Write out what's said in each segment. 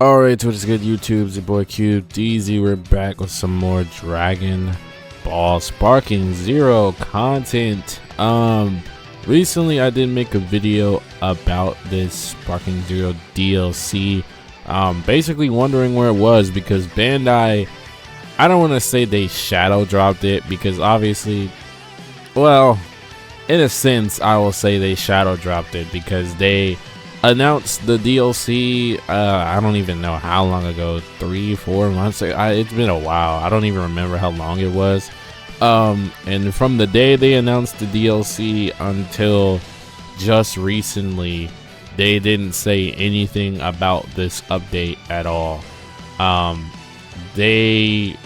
Alright, what is good, YouTube? It's your boy Cube DZ. We're back with some more Sparking Zero content. Recently I did make a video about this Sparking Zero DLC. Basically wondering where it was because Bandai, I don't want to say they shadow dropped it because obviously, well, in a sense I will say they shadow dropped it because they announced the DLC I don't even know how long ago, 3-4 months ago. It's been a while. I don't even remember how long it was. And from the day they announced the DLC until just recently, they didn't say anything about this update at all. They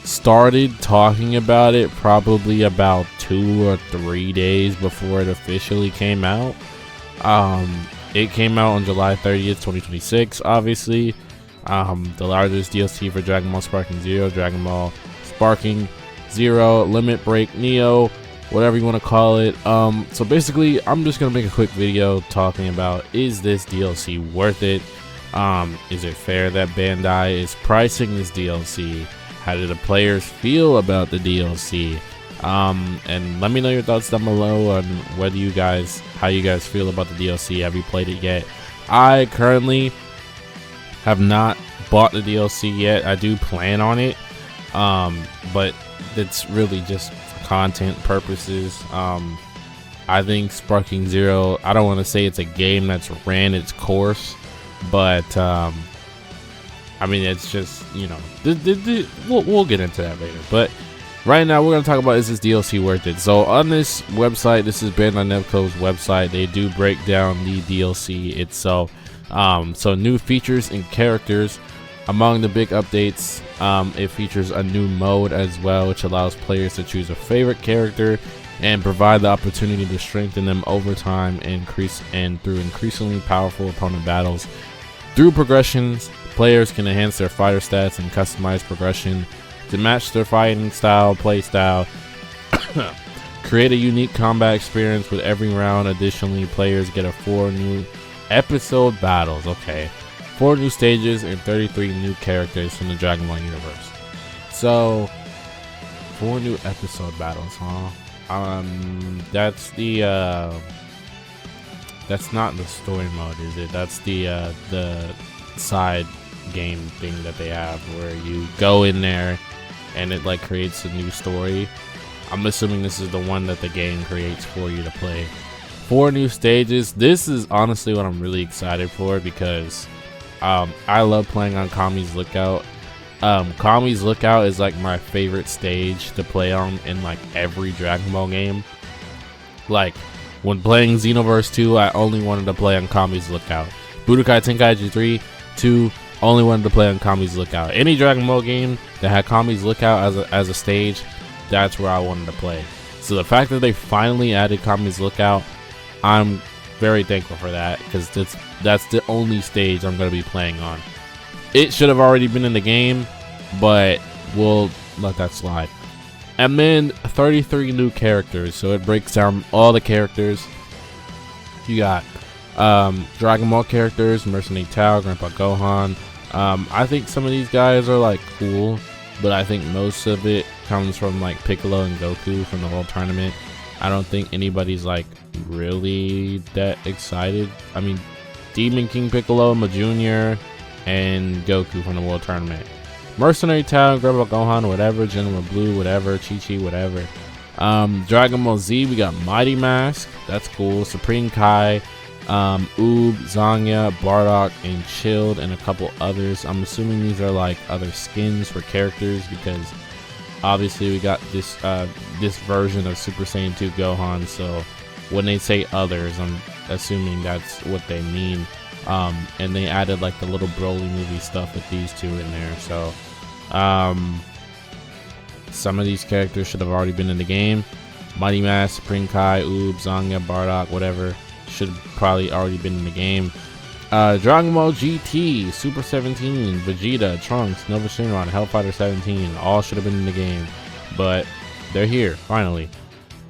started talking about it probably about 2 or 3 days before it officially came out. It came out on July 30th, 2026, obviously. The largest DLC for Dragon.Sparking Zero, Dragon.Sparking Zero, Limit Break Neo, whatever you want to call it. So basically, I'm just going to make a quick video talking about, is this DLC worth it? Is it fair that Bandai is pricing this DLC? How do the players feel about the DLC? And let me know your thoughts down below on how you guys feel about the DLC. Have you played it yet? I currently have not bought the DLC yet. I do plan on it, but it's really just for content purposes. I think Sparking Zero, I don't want to say it's a game that's ran its course, but I mean, it's just, you know, we'll get into that later. But right now, we're going to talk about, is this DLC worth it? So on this website, this is Bandai Namco's website, they do break down the DLC itself. So new features and characters. Among the big updates, it features a new mode as well, which allows players to choose a favorite character and provide the opportunity to strengthen them over time and through increasingly powerful opponent battles. Through progressions, players can enhance their fighter stats and customize progression to match their fighting style, play style. Create a unique combat experience with every round. Additionally, players get 4 new episode battles. Okay, 4 new stages and 33 new characters from the Dragon Ball universe. So 4 new episode battles, huh? That's the that's not the story mode, is it? That's the side game thing that they have where you go in there and it like creates a new story. I'm assuming this is the one that the game creates for you to play. 4 new stages. This is honestly what I'm really excited for because I love playing on Kami's Lookout. Kami's Lookout is like my favorite stage to play on in like every Dragon Ball game. Like when playing Xenoverse 2, I only wanted to play on Kami's Lookout. Budokai Tenkaichi 3, 2, only wanted to play on Kami's Lookout. Any Dragon Ball game that had Kami's Lookout as a stage, that's where I wanted to play. So the fact that they finally added Kami's Lookout, I'm very thankful for that because that's the only stage I'm going to be playing on. It should have already been in the game, but we'll let that slide. And then 33 new characters, so it breaks down all the characters. You got Dragon Ball characters, Mercenary Tao, Grandpa Gohan. I think some of these guys are like cool, but I think most of it comes from like Piccolo and Goku from the World Tournament. I don't think anybody's like really that excited. I mean, Demon King Piccolo, Jr., and Goku from the World Tournament. Mercenary Tao, Grandpa Gohan, whatever. General Blue, whatever. Chi-Chi, whatever. Dragon Ball Z, we got Mighty Mask. That's cool. Supreme Kai, Oob, Zanya, Bardock, and Chilled, and a couple others. I'm assuming these are like other skins for characters because obviously we got this this version of Super Saiyan 2 Gohan. So when they say others, I'm assuming that's what they mean. And they added like the little Broly movie stuff with these two in there. So some of these characters should have already been in the game. Mighty Mask, Supreme Kai, Oob, Zanya, Bardock, whatever, should have probably already been in the game. Dragon Ball GT, Super 17, Vegeta, Trunks, Nova Shinron, Hellfighter 17, all should have been in the game, but they're here finally.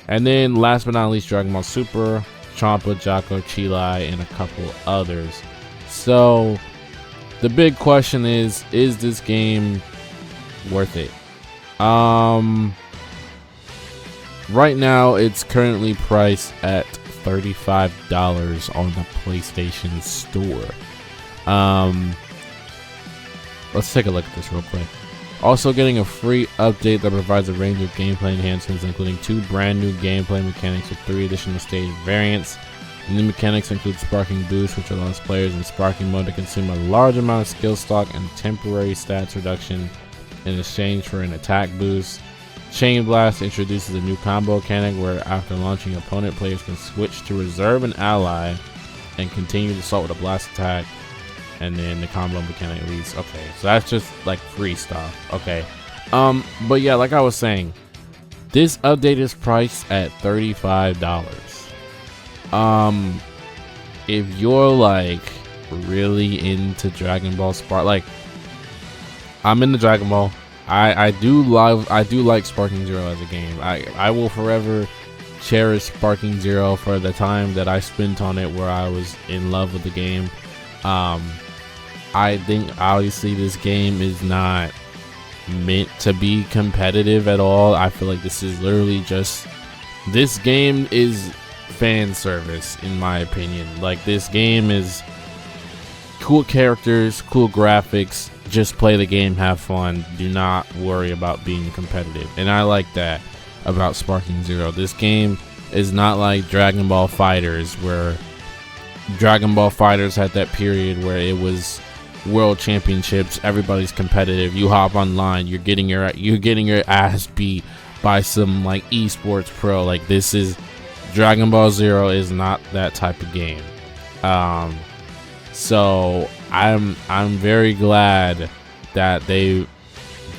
And then last but not least, Dragon Ball Super, Champa, Jocko, Chilai, and a couple others. So the big question is this game worth it? Right now it's currently priced at $35 on the PlayStation Store. Let's take a look at this real quick. Also getting a free update that provides a range of gameplay enhancements, including 2 brand new gameplay mechanics with 3 additional stage variants. The new mechanics include Sparking Boost, which allows players in Sparking mode to consume a large amount of skill stock and temporary stats reduction in exchange for an attack boost. Chain Blast introduces a new combo mechanic where after launching, opponent players can switch to reserve an ally and continue the assault with a blast attack, and then the combo mechanic leads. Okay, so that's just like free stuff. Okay, but yeah, like I was saying, this update is priced at $35. If you're like really into Dragon Ball Spark, like I'm into Dragon Ball. I do like SparkingZero as a game. I will forever cherish SparkingZero for the time that I spent on it, where I was in love with the game. I think obviously this game is not meant to be competitive at all. I feel like this is literally just, this game is fan service in my opinion. Like, this game is cool characters, cool graphics, just play the game, have fun, do not worry about being competitive. And I like that about SparkingZero. This game is not like Dragon Ball FighterZ, where Dragon Ball FighterZ had that period where it was world championships, everybody's competitive, you hop online, you're getting your ass beat by some like esports pro. Like, this is Dragon Ball Zero is not that type of game. So I'm very glad that they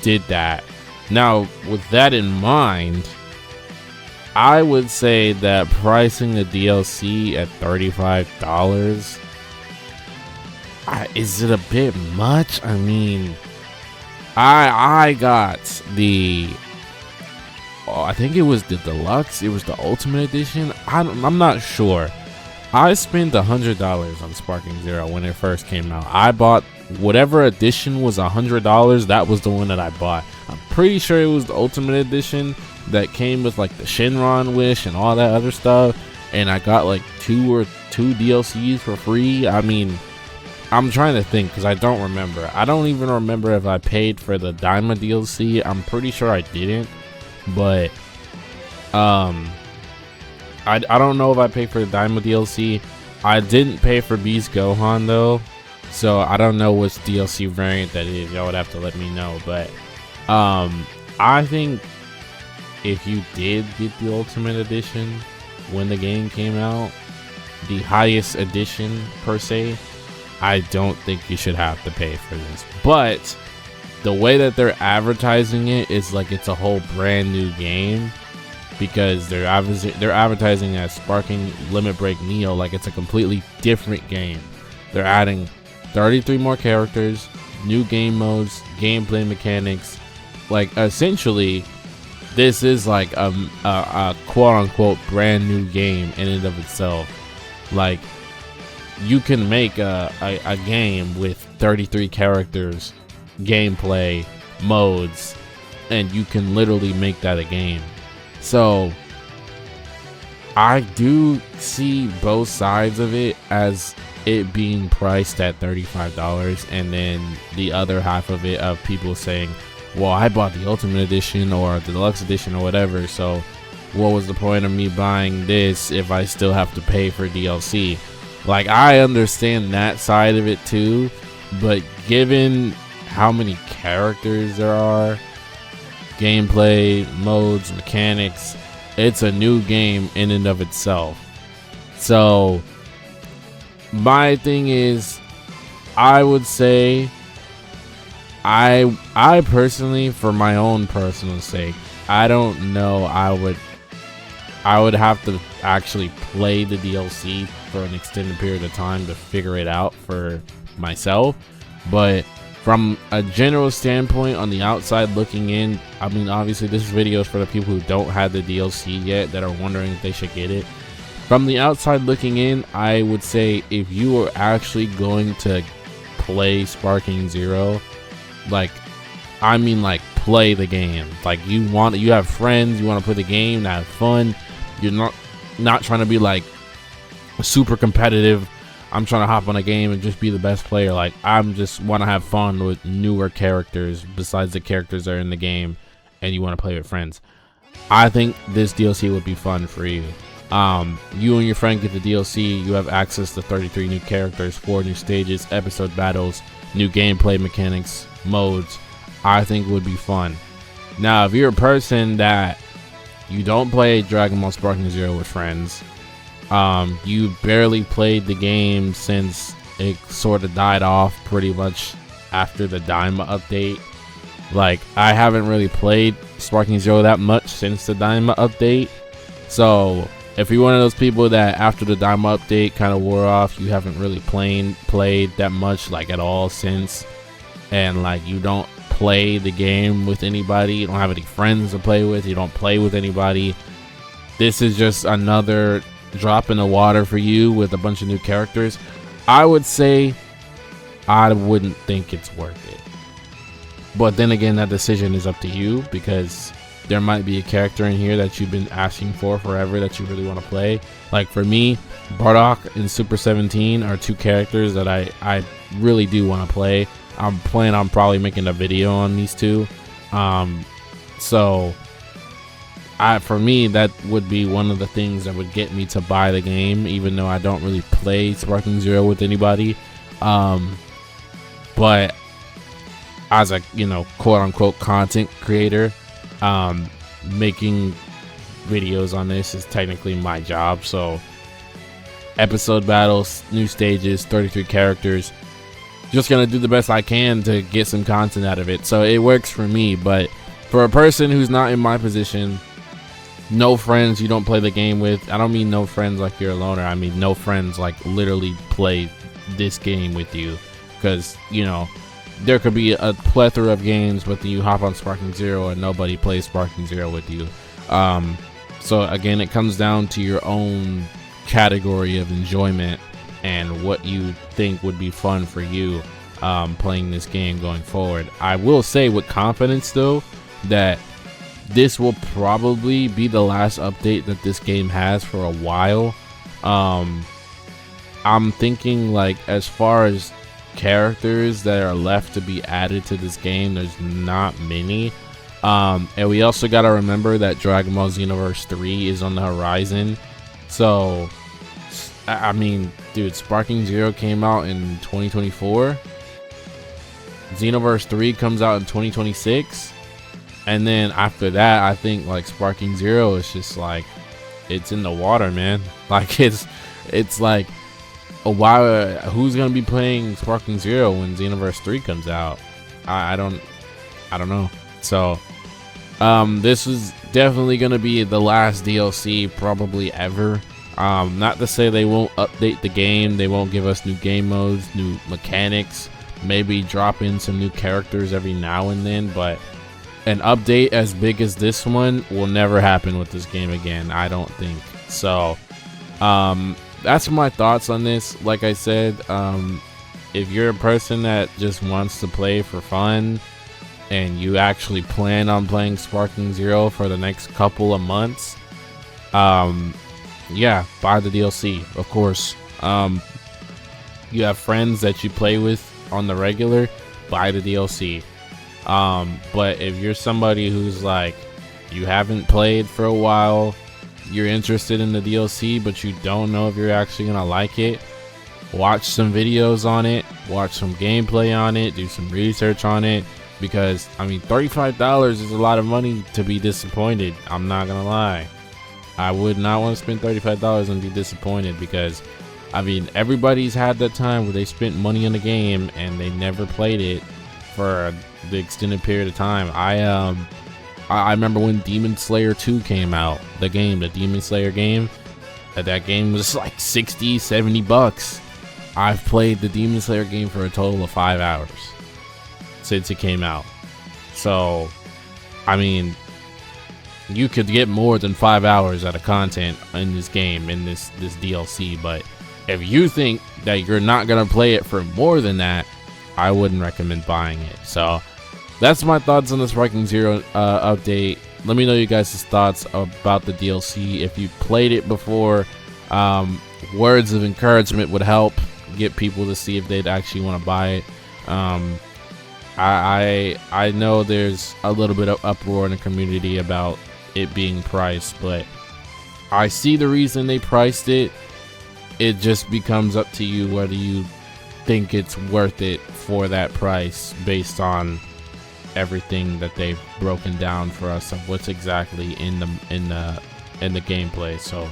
did that. Now, with that in mind, I would say that pricing the DLC at $35, is it a bit much? I mean, I got the, I think it was the deluxe, it was the ultimate edition. I'm not sure. I spent $100 on SparkingZero when it first came out. I bought whatever edition was $100. That was the one that I bought. I'm pretty sure it was the ultimate edition that came with like the Shenron Wish and all that other stuff. And I got like two DLCs for free. I mean, I'm trying to think because I don't remember. I don't even remember if I paid for the Daima DLC. I'm pretty sure I didn't. But I don't know if I paid for the Daima DLC. I didn't pay for Beast Gohan though, so I don't know which DLC variant that is. Y'all would have to let me know. But I think if you did get the Ultimate Edition when the game came out, the highest edition per se, I don't think you should have to pay for this. But the way that they're advertising it is like it's a whole brand new game, because they're advertising as Sparking Limit Break Neo like it's a completely different game. They're adding 33 more characters, new game modes, gameplay mechanics. Like, essentially, this is like a quote-unquote brand new game in and of itself. Like, you can make a game with 33 characters, gameplay, modes, and you can literally make that a game. So I do see both sides of it, as it being priced at $35, and then the other half of it of people saying, well, I bought the Ultimate Edition or the Deluxe Edition or whatever, so what was the point of me buying this if I still have to pay for DLC? Like, I understand that side of it too, but given how many characters there are, gameplay, modes, mechanics, it's a new game in and of itself. So my thing is, I would say I personally, for my own personal sake, I don't know, I would have to actually play the DLC for an extended period of time to figure it out for myself. But from a general standpoint, on the outside looking in, I mean, obviously this video is for the people who don't have the DLC yet, that are wondering if they should get it. From the outside looking in, I would say if you are actually going to play SparkingZero, like, I mean, like, play the game. Like, you have friends, you want to play the game, have fun. You're not trying to be like super competitive. I'm trying to hop on a game and just be the best player. Like, I'm just want to have fun with newer characters besides the characters that are in the game, and you want to play with friends. I think this DLC would be fun for you. You and your friend get the DLC. You have access to 33 new characters, 4 new stages, episode battles, new gameplay mechanics, modes. I think it would be fun. Now, if you're a person that you don't play Dragon.Sparking with friends, you barely played the game since it sort of died off pretty much after the Daima update. Like, I haven't really played SparkingZero that much since the Daima update. So if you're one of those people that after the Daima update kind of wore off, you haven't really played that much, like, at all since, and like you don't play the game with anybody, you don't have any friends to play with, you don't play with anybody, this is just another drop in the water for you with a bunch of new characters. I would say I wouldn't think it's worth it. But then again, that decision is up to you, because there might be a character in here that you've been asking for forever that you really want to play. Like for me, Bardock and Super 17 are 2 characters that I really do want to play. I'm planning on probably making a video on these 2. So for me, that would be one of the things that would get me to buy the game, even though I don't really play SparkingZero with anybody. But as a, quote unquote content creator, making videos on this is technically my job. So episode battles, new stages, 33 characters, just gonna do the best I can to get some content out of it. So it works for me. But for a person who's not in my position, no friends you don't play the game with, I don't mean no friends like you're a loner, I mean no friends like literally play this game with you, because there could be a plethora of games, but then you hop on SparkingZero and nobody plays SparkingZero with you. So again, it comes down to your own category of enjoyment and what you think would be fun for you playing this game going forward. I will say with confidence though that this will probably be the last update that this game has for a while. I'm thinking, like, as far as characters that are left to be added to this game, there's not many. And we also got to remember that Dragon Ball Xenoverse 3 is on the horizon. So I mean, dude, SparkingZero came out in 2024. Xenoverse 3 comes out in 2026. And then after that, I think like SparkingZero is just like, it's in the water, man. Like it's like, why? Who's gonna be playing SparkingZero when Xenoverse 3 comes out? I don't know. So this is definitely gonna be the last DLC probably ever. Not to say they won't update the game, they won't give us new game modes, new mechanics, maybe drop in some new characters every now and then, but an update as big as this one will never happen with this game again, I don't think. So that's my thoughts on this. Like I said, if you're a person that just wants to play for fun and you actually plan on playing SparkingZero for the next couple of months, yeah, buy the DLC, of course. You have friends that you play with on the regular, buy the DLC. But if you're somebody who's like, you haven't played for a while, you're interested in the DLC, but you don't know if you're actually gonna like it, watch some videos on it, watch some gameplay on it, do some research on it, because I mean, $35 is a lot of money to be disappointed. I'm not gonna lie. I would not want to spend $35 and be disappointed, because I mean, everybody's had that time where they spent money on a game and they never played it for the extended period of time. I remember when Demon Slayer 2 came out, the Demon Slayer game, that game was like $60-70. I've played the Demon Slayer game for a total of 5 hours since it came out. So I mean, you could get more than 5 hours out of content in this game, in this DLC. But if you think that you're not gonna play it for more than that, I wouldn't recommend buying it. So that's my thoughts on this SparkingZero update. Let me know you guys' thoughts about the DLC. If you played it before, words of encouragement would help get people to see if they'd actually want to buy it. I know there's a little bit of uproar in the community about it being priced, but I see the reason they priced it. It just becomes up to you whether you think it's worth it for that price based on everything that they've broken down for us of what's exactly in the gameplay. So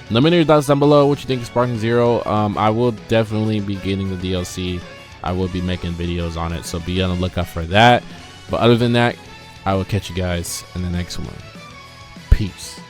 let me know your thoughts down below, what you think of SparkingZero. I will definitely be getting the DLC. I will be making videos on it, so be on the lookout for that. But other than that, I will catch you guys in the next one. Peace.